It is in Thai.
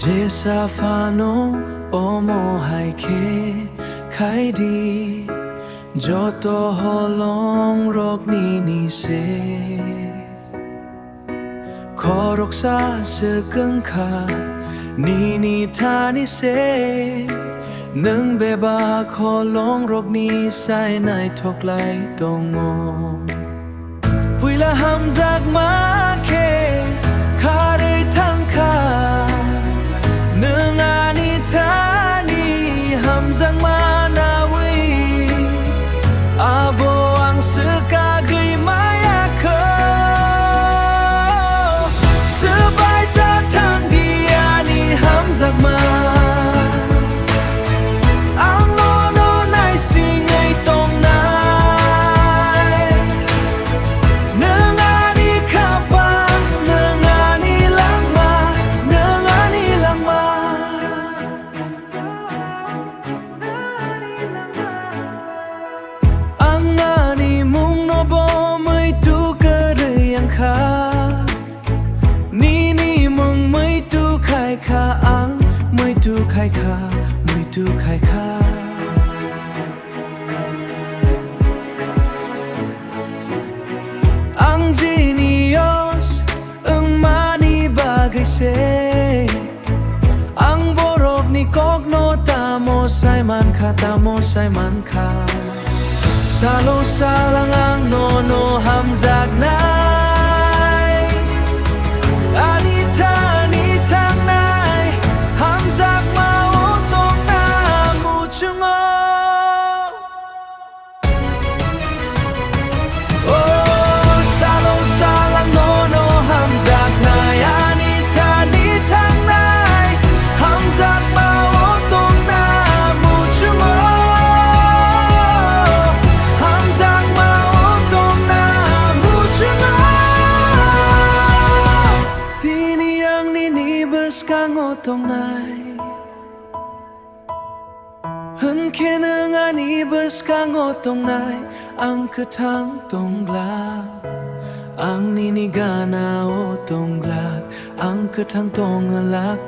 เจสาฟาโนโอโมไฮเคไขดีจอโตฮอลองรอกนี้นี่เซขอรักษาเสือกังขานี่ทานิเซนึงเบบาขอลองรอกนี้ใส่ในทอกไหลตรงงอปุยละหำจากมาเคคาได้ทั้งคาเนื้องานิทานีหำจากมานาวีอาโบอังสึกาเคยมายาเคสืบายตาทางดีอานีหำจากมานี่มึงไม่ดูใครค่าอังไม่ดูใครค่าไม่ดูใครค่าอังจีนิโอสมานีบากเซอังบรกนี่กอกโนตาโมไซมันคาตาโมไซมันคาซาโลซาลังอังโนฮัมจากนาอานิทางนายหำจากมาโอตรงหน้ามูชงโอซาโลซาลังโนหำจากนายอานิทางนายหำจากมาโอตรงหน้ามูชงหำจากมาโอตรงหน้ามูชงKang otong nai Hun kenang ani bes kang otong nai Ang ketang tong glak Ang nini gana otong glak Ang ketang tong ngelak